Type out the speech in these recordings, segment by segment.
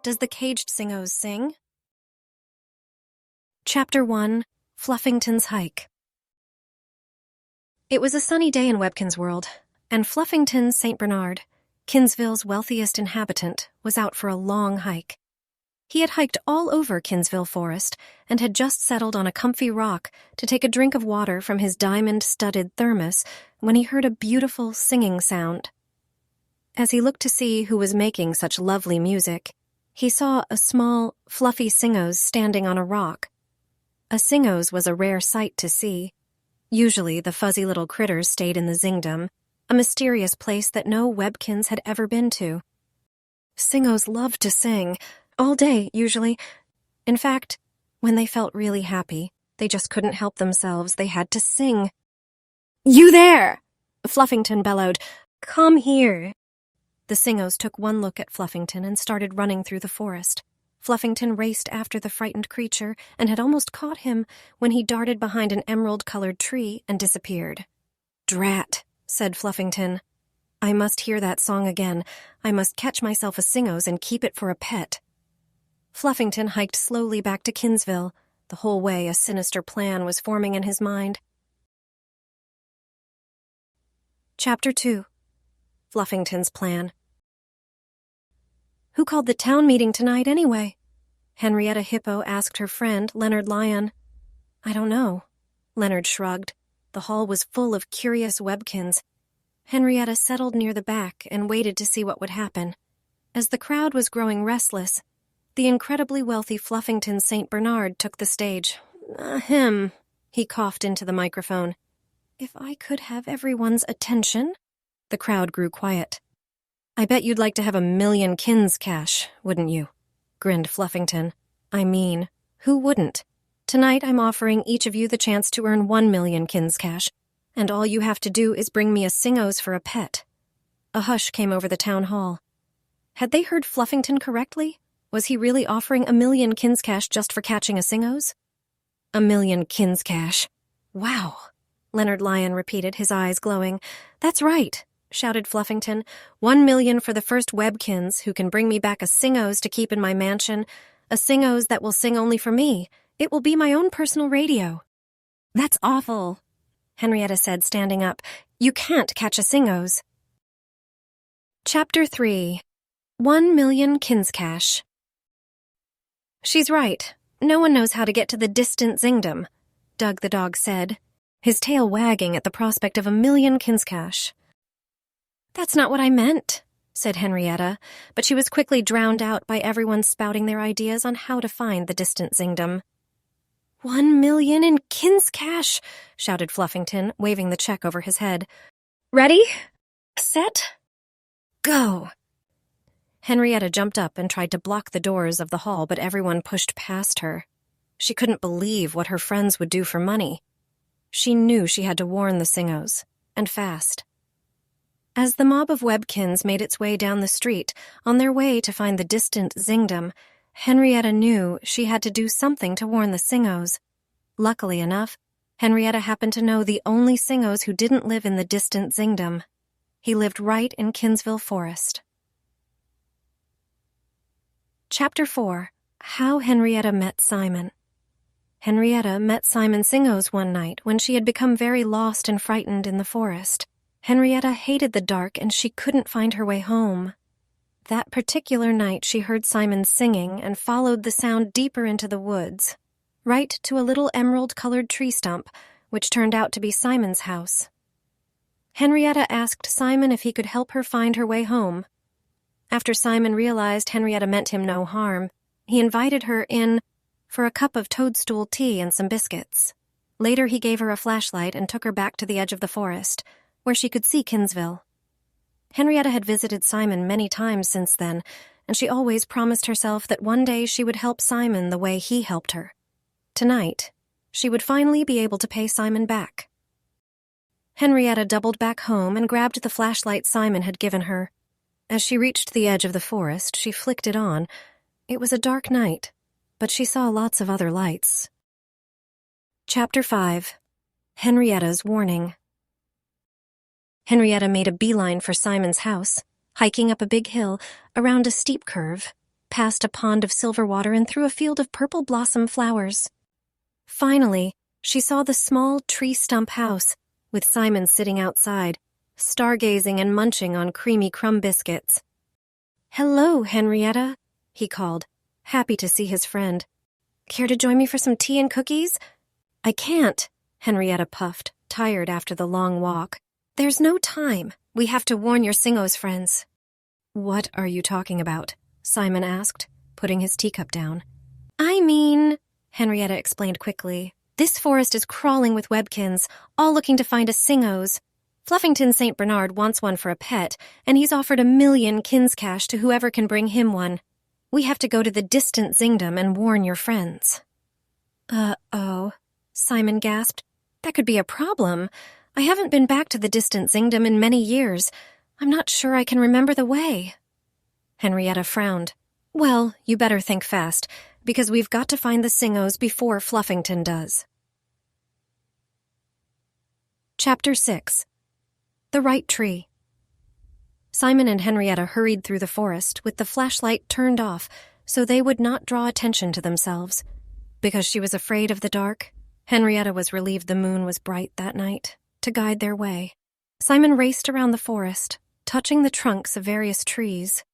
Does the caged Singoz sing? Chapter 1. Fluffington's Hike. It was a sunny day in Webkinz world, and Fluffington St. Bernard, Kinsville's wealthiest inhabitant, was out for a long hike. He had hiked all over Kinsville Forest and had just settled on a comfy rock to take a drink of water from his diamond-studded thermos when he heard a beautiful singing sound. As he looked to see who was making such lovely music, he saw a small, fluffy Singoz standing on a rock. A Singoz was a rare sight to see. Usually the fuzzy little critters stayed in the Zingdom, a mysterious place that no Webkinz had ever been to. Singoz loved to sing, all day, usually. In fact, when they felt really happy, they just couldn't help themselves. They had to sing. "You there!" Fluffington bellowed. "Come here." The Singoz took one look at Fluffington and started running through the forest. Fluffington raced after the frightened creature and had almost caught him when he darted behind an emerald-colored tree and disappeared. "Drat," said Fluffington. "I must hear that song again. I must catch myself a Singoz and keep it for a pet." Fluffington hiked slowly back to Kinsville. The whole way a sinister plan was forming in his mind. Chapter 2. Fluffington's Plan. "Who called the town meeting tonight, anyway?" Henrietta Hippo asked her friend, Leonard Lion. "I don't know." Leonard shrugged. The hall was full of curious Webkinz. Henrietta settled near the back and waited to see what would happen. As the crowd was growing restless, the incredibly wealthy Fluffington St. Bernard took the stage. Ahem, he coughed into the microphone. "If I could have everyone's attention." The crowd grew quiet. "I bet you'd like to have 1,000,000 Kinz cash, wouldn't you?" grinned Fluffington. "I mean, who wouldn't? Tonight I'm offering each of you the chance to earn 1,000,000 Kinz cash, and all you have to do is bring me a Singoz for a pet." A hush came over the town hall. Had they heard Fluffington correctly? Was he really offering 1,000,000 Kinz cash just for catching a Singoz? 1,000,000 Kinz cash. Wow, Leonard Lion repeated, his eyes glowing. "That's right," shouted Fluffington. 1,000,000 for the first Webkinz who can bring me back a Singoz to keep in my mansion, a Singoz that will sing only for me. It will be my own personal radio." "That's awful," Henrietta said, standing up. "You can't catch a Singoz." Chapter 3. 1,000,000 Kinz cash. "She's right. No one knows how to get to the distant Zingdom," Doug the dog said, his tail wagging at the prospect of 1,000,000 Kinz cash. "That's not what I meant," said Henrietta, but she was quickly drowned out by everyone spouting their ideas on how to find the distant Zingdom. 1,000,000 in Kinz cash, shouted Fluffington, waving the check over his head. "Ready? Set? Go!" Henrietta jumped up and tried to block the doors of the hall, but everyone pushed past her. She couldn't believe what her friends would do for money. She knew she had to warn the Singoz, and fast. As the mob of Webkinz made its way down the street, on their way to find the distant Zingdom, Henrietta knew she had to do something to warn the Singoz. Luckily enough, Henrietta happened to know the only Singoz who didn't live in the distant Zingdom. He lived right in Kinsville Forest. Chapter 4. How Henrietta Met Simon. Henrietta met Simon Singoz one night when she had become very lost and frightened in the forest. Henrietta hated the dark and she couldn't find her way home. That particular night she heard Simon singing and followed the sound deeper into the woods, right to a little emerald-colored tree stump, which turned out to be Simon's house. Henrietta asked Simon if he could help her find her way home. After Simon realized Henrietta meant him no harm, he invited her in for a cup of toadstool tea and some biscuits. Later he gave her a flashlight and took her back to the edge of the forest, where she could see Kinsville. Henrietta had visited Simon many times since then, and she always promised herself that one day she would help Simon the way he helped her. Tonight, she would finally be able to pay Simon back. Henrietta doubled back home and grabbed the flashlight Simon had given her. As she reached the edge of the forest, she flicked it on. It was a dark night, but she saw lots of other lights. Chapter 5. Henrietta's Warning. Henrietta made a beeline for Simon's house, hiking up a big hill, around a steep curve. past a pond of silver water and through a field of purple blossom flowers. Finally, she saw the small tree stump house, with Simon sitting outside, stargazing and munching on creamy crumb biscuits. "Hello, Henrietta," he called, happy to see his friend. "Care to join me for some tea and cookies?" "I can't," Henrietta puffed, tired after the long walk. "There's no time. We have to warn your Singoz friends." "What are you talking about?" Simon asked, putting his teacup down. "I mean," Henrietta explained quickly, "this forest is crawling with Webkinz, all looking to find a Singoz. Fluffington St. Bernard wants one for a pet, and he's offered 1,000,000 Kinz cash to whoever can bring him one. We have to go to the distant Zingdom and warn your friends." "Uh-oh," Simon gasped. "That could be a problem. I haven't been back to the distant Zingdom in many years. I'm not sure I can remember the way." Henrietta frowned. "Well, you better think fast, because we've got to find the Singoz before Fluffington does." Chapter 6. The Right Tree. Simon and Henrietta hurried through the forest with the flashlight turned off so they would not draw attention to themselves. Because she was afraid of the dark, Henrietta was relieved the moon was bright that night to guide their way. Simon raced around the forest, touching the trunks of various trees.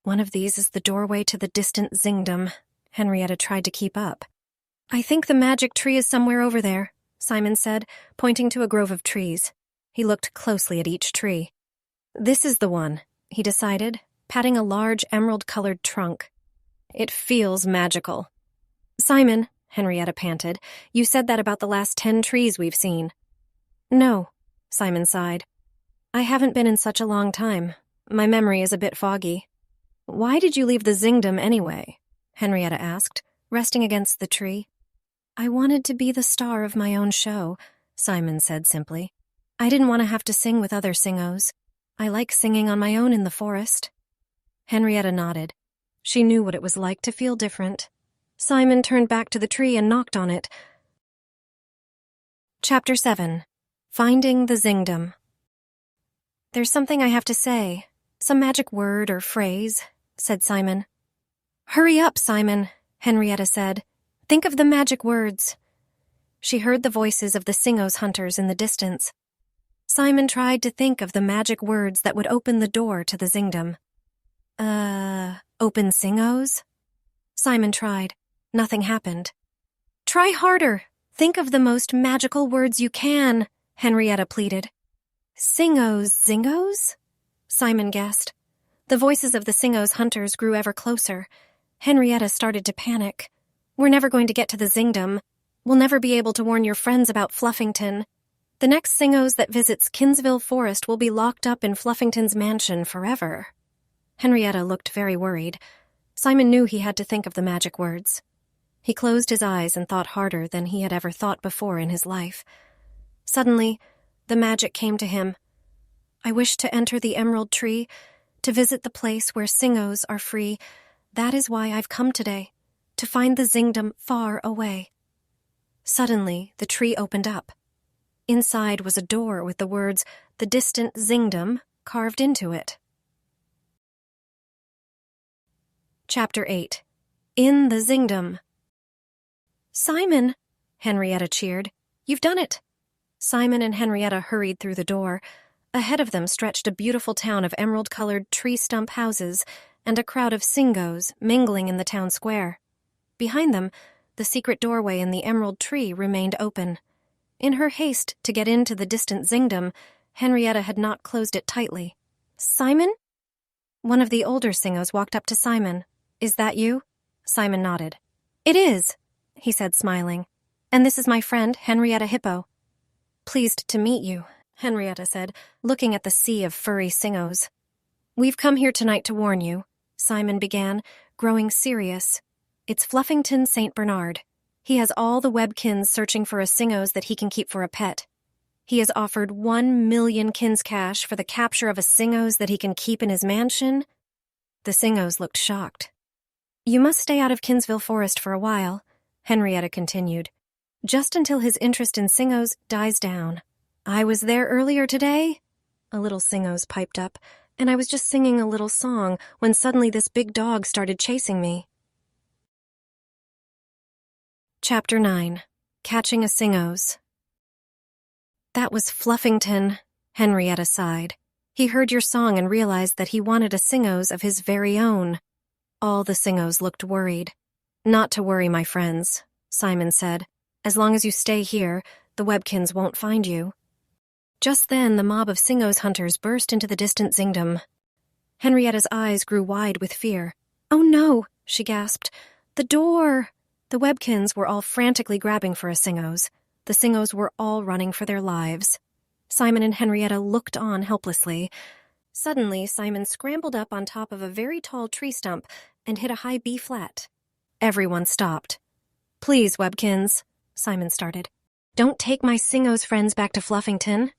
"One of these is the doorway to the distant Zingdom," Henrietta tried to keep up. "I think the magic tree is somewhere over there," Simon said, pointing to a grove of trees. He looked closely at each tree. "This is the one," he decided, patting a large emerald-colored trunk. "It feels magical." "Simon," Henrietta panted, "you said that about the last 10 trees we've seen." "No," Simon sighed. "I haven't been in such a long time. My memory is a bit foggy." "Why did you leave the Zingdom anyway?" Henrietta asked, resting against the tree. "I wanted to be the star of my own show," Simon said simply. "I didn't want to have to sing with other Singoz. I like singing on my own in the forest." Henrietta nodded. She knew what it was like to feel different. Simon turned back to the tree and knocked on it. Chapter 7. Finding the Zingdom. "There's something I have to say. Some magic word or phrase," said Simon. "Hurry up, Simon," Henrietta said. "Think of the magic words." She heard the voices of the Singoz hunters in the distance. Simon tried to think of the magic words that would open the door to the Zingdom. Open Singoz? Simon tried. Nothing happened. "Try harder. Think of the most magical words you can," Henrietta pleaded. "Singoz, Zingoz?" Simon guessed. The voices of the Singoz hunters grew ever closer. Henrietta started to panic. "We're never going to get to the Zingdom. We'll never be able to warn your friends about Fluffington. The next Singoz that visits Kinsville Forest will be locked up in Fluffington's mansion forever." Henrietta looked very worried. Simon knew he had to think of the magic words. He closed his eyes and thought harder than he had ever thought before in his life. Suddenly, the magic came to him. "I wish to enter the emerald tree, to visit the place where Singoz are free. That is why I've come today, to find the Zingdom far away." Suddenly, the tree opened up. Inside was a door with the words, "The distant Zingdom," carved into it. Chapter 8. In the Zingdom. "Simon," Henrietta cheered. "You've done it." Simon and Henrietta hurried through the door. Ahead of them stretched a beautiful town of emerald-colored tree stump houses and a crowd of Singoz mingling in the town square. Behind them, the secret doorway in the emerald tree remained open. In her haste to get into the distant Zingdom, Henrietta had not closed it tightly. "Simon?" One of the older Singoz walked up to Simon. "Is that you?" Simon nodded. "It is," he said, smiling. "And this is my friend, Henrietta Hippo." "Pleased to meet you," Henrietta said, looking at the sea of furry Singoz. "We've come here tonight to warn you," Simon began, growing serious. "It's Fluffington St. Bernard. He has all the Webkinz searching for a Singoz that he can keep for a pet. He has offered 1,000,000 Kinz cash for the capture of a Singoz that he can keep in his mansion." The Singoz looked shocked. "You must stay out of Kinsville Forest for a while," Henrietta continued, "just until his interest in Singoz dies down." "I was there earlier today," a little Singoz piped up, and I was just singing a little song when suddenly this big dog started chasing me. Chapter 9. Catching a Singoz. That was Fluffington, Henrietta sighed. He heard your song and realized that he wanted a Singoz of his very own. All the Singoz looked worried. Not to worry, my friends, Simon said. As long as you stay here, the Webkinz won't find you. Just then, the mob of Singoz hunters burst into the distant Zingdom. Henrietta's eyes grew wide with fear. Oh no, she gasped. The door! The Webkinz were all frantically grabbing for a Singoz. The Singoz were all running for their lives. Simon and Henrietta looked on helplessly. Suddenly, Simon scrambled up on top of a very tall tree stump and hit a high B-flat. Everyone stopped. Please, Webkinz, Simon started. Don't take my Singoz friends back to Fluffington.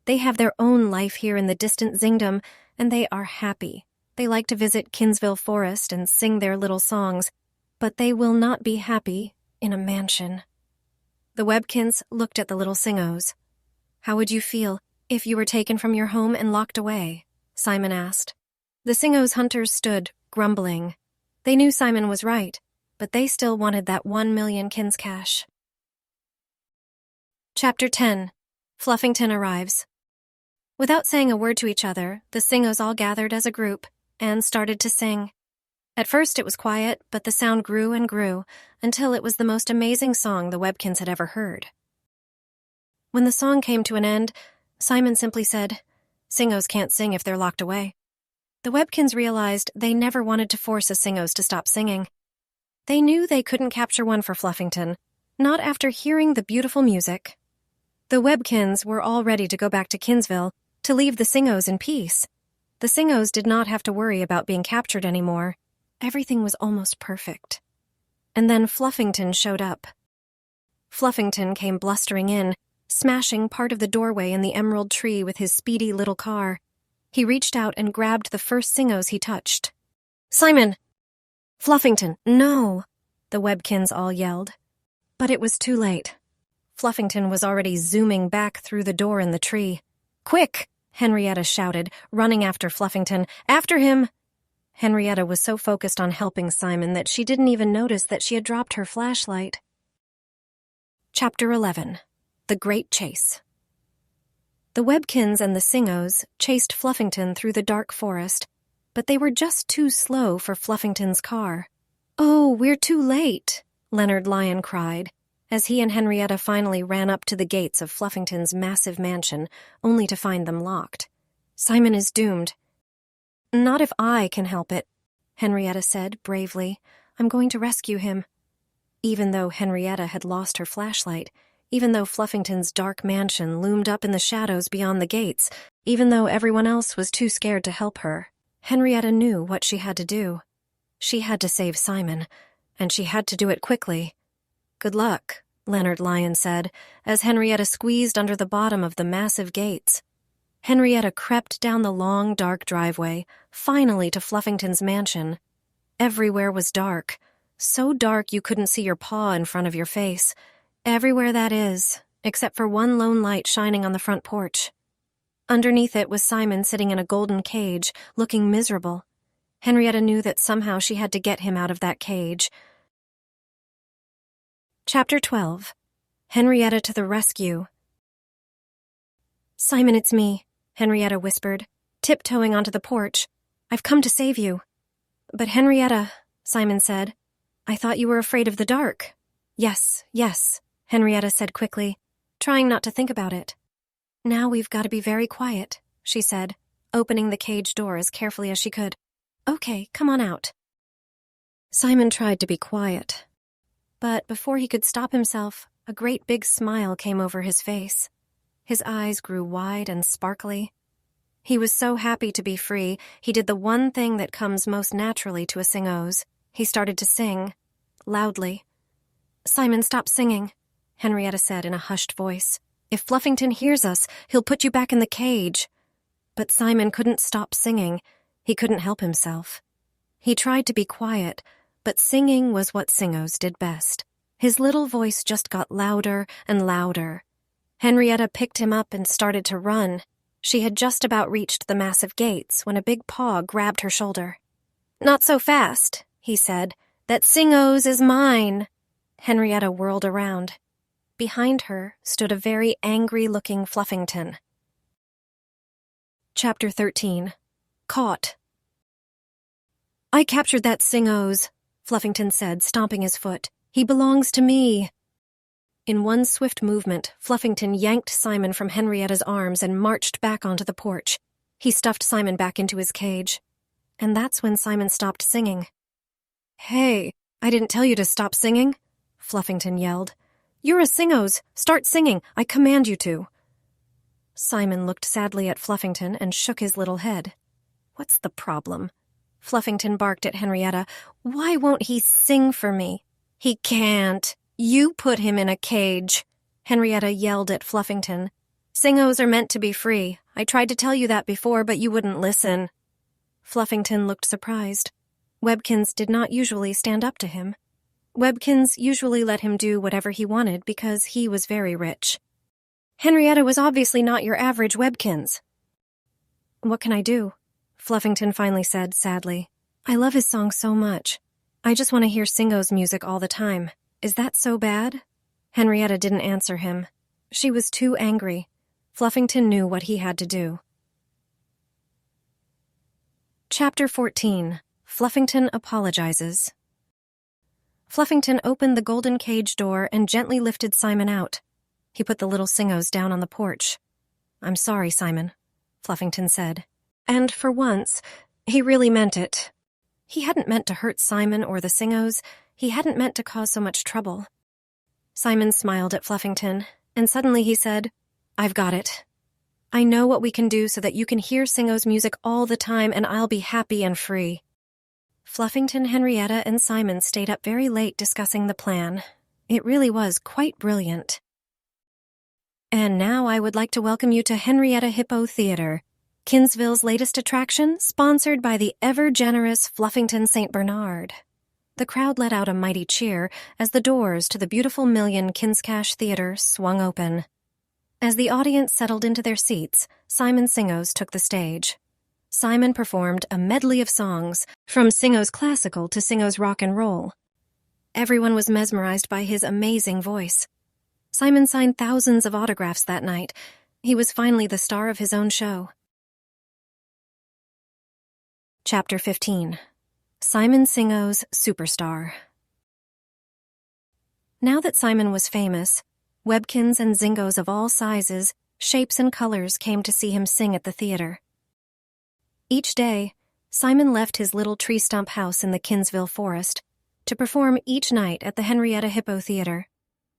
They have their own life here in the distant Zingdom, and they are happy. They like to visit Kinsville Forest and sing their little songs, but they will not be happy in a mansion. The Webkinz looked at the little Singoz. How would you feel if you were taken from your home and locked away? Simon asked. The Singoz hunters stood, grumbling. They knew Simon was right, but they still wanted that 1 million Kinz cash. Chapter 10. Fluffington arrives. Without saying a word to each other, the Singoz all gathered as a group and started to sing. At first it was quiet, but the sound grew and grew until it was the most amazing song the Webkinz had ever heard. When the song came to an end, Simon simply said, Singoz can't sing if they're locked away. The Webkinz realized they never wanted to force a Singoz to stop singing. They knew they couldn't capture one for Fluffington, not after hearing the beautiful music. The Webkinz were all ready to go back to Kinsville to leave the Singoz in peace. The Singoz did not have to worry about being captured anymore. Everything was almost perfect. And then Fluffington showed up. Fluffington came blustering in, smashing part of the doorway in the emerald tree with his speedy little car. He reached out and grabbed the first Singoz he touched. Simon! Fluffington, no! The Webkinz all yelled. But it was too late. Fluffington was already zooming back through the door in the tree. Quick! Henrietta shouted, running after Fluffington. After him! Henrietta was so focused on helping Simon that she didn't even notice that she had dropped her flashlight. Chapter 11. The Great Chase. The Webkinz and the Singoz chased Fluffington through the dark forest, but they were just too slow for Fluffington's car. Oh, we're too late, Leonard Lion cried, as he and Henrietta finally ran up to the gates of Fluffington's massive mansion, only to find them locked. Simon is doomed. Not if I can help it, Henrietta said bravely. I'm going to rescue him. Even though Henrietta had lost her flashlight, even though Fluffington's dark mansion loomed up in the shadows beyond the gates, even though everyone else was too scared to help her, Henrietta knew what she had to do. She had to save Simon, and she had to do it quickly. Good luck, Leonard Lion said, as Henrietta squeezed under the bottom of the massive gates. Henrietta crept down the long, dark driveway, finally to Fluffington's mansion. Everywhere was dark, so dark you couldn't see your paw in front of your face. Everywhere, that is, except for one lone light shining on the front porch. Underneath it was Simon sitting in a golden cage, looking miserable. Henrietta knew that somehow she had to get him out of that cage. Chapter 12. Henrietta to the Rescue. Simon, it's me, Henrietta whispered, tiptoeing onto the porch. I've come to save you. But Henrietta, Simon said, I thought you were afraid of the dark. Yes, Henrietta said quickly, trying not to think about it. Now we've got to be very quiet, she said, opening the cage door as carefully as she could. Okay, come on out. Simon tried to be quiet, but before he could stop himself, a great big smile came over his face. His eyes grew wide and sparkly. He was so happy to be free, he did the one thing that comes most naturally to a Singoz. He started to sing, loudly. Simon, stop singing, Henrietta said in a hushed voice. If Fluffington hears us, he'll put you back in the cage. But Simon couldn't stop singing. He couldn't help himself. He tried to be quiet, but singing was what Singoz did best. His little voice just got louder and louder. Henrietta picked him up and started to run. She had just about reached the massive gates when a big paw grabbed her shoulder. "Not so fast," he said. "That Singoz is mine." Henrietta whirled around. Behind her stood a very angry-looking Fluffington. Chapter 13. Caught. "I captured that Singoz," Fluffington said, stomping his foot. "He belongs to me." In one swift movement, Fluffington yanked Simon from Henrietta's arms and marched back onto the porch. He stuffed Simon back into his cage. And that's when Simon stopped singing. "Hey, I didn't tell you to stop singing," Fluffington yelled. "You're a Singoz. Start singing. I command you to." Simon looked sadly at Fluffington and shook his little head. "What's the problem?" Fluffington barked at Henrietta. "Why won't he sing for me?" "He can't. You put him in a cage," Henrietta yelled at Fluffington. "Singoz are meant to be free. I tried to tell you that before, but you wouldn't listen." Fluffington looked surprised. Webkinz did not usually stand up to him. Webkinz usually let him do whatever he wanted because he was very rich. Henrietta was obviously not your average Webkinz. "What can I do?" Fluffington finally said sadly. "I love his song so much. I just want to hear Singoz music all the time. Is that so bad?" Henrietta didn't answer him. She was too angry. Fluffington knew what he had to do. Chapter 14. Fluffington Apologizes. Fluffington opened the golden cage door and gently lifted Simon out. He put the little Singoz down on the porch. "I'm sorry, Simon," Fluffington said. And for once, he really meant it. He hadn't meant to hurt Simon or the Singoz. He hadn't meant to cause so much trouble. Simon smiled at Fluffington, and suddenly he said, "I've got it. I know what we can do so that you can hear Singoz music all the time and I'll be happy and free." Fluffington, Henrietta, and Simon stayed up very late discussing the plan. It really was quite brilliant. And now I would like to welcome you to Henrietta Hippo Theater, Kinsville's latest attraction, sponsored by the ever-generous Fluffington St. Bernard. The crowd let out a mighty cheer as the doors to the beautiful Million Kinskash Theater swung open. As the audience settled into their seats, Simon Singoz took the stage. Simon performed a medley of songs, from Singoz classical to Singoz rock and roll. Everyone was mesmerized by his amazing voice. Simon signed thousands of autographs that night. He was finally the star of his own show. Chapter 15. Simon Singoz, Superstar. Now that Simon was famous, Webkinz and Singoz of all sizes, shapes, and colors came to see him sing at the theater. Each day, Simon left his little tree stump house in the Kinsville forest to perform each night at the Henrietta Hippo Theater.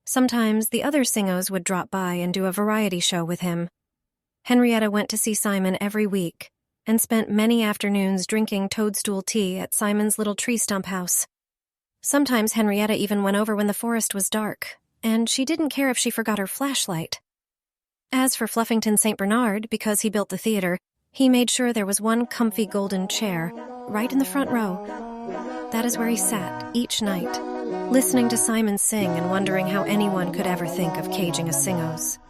Sometimes the other Singoz would drop by and do a variety show with him. Henrietta went to see Simon every week and spent many afternoons drinking toadstool tea at Simon's little tree stump house. Sometimes Henrietta even went over when the forest was dark, and she didn't care if she forgot her flashlight. As for Fluffington St. Bernard, because he built the theater, he made sure there was one comfy golden chair right in the front row. That is where he sat each night, listening to Simon sing and wondering how anyone could ever think of caging a Singoz.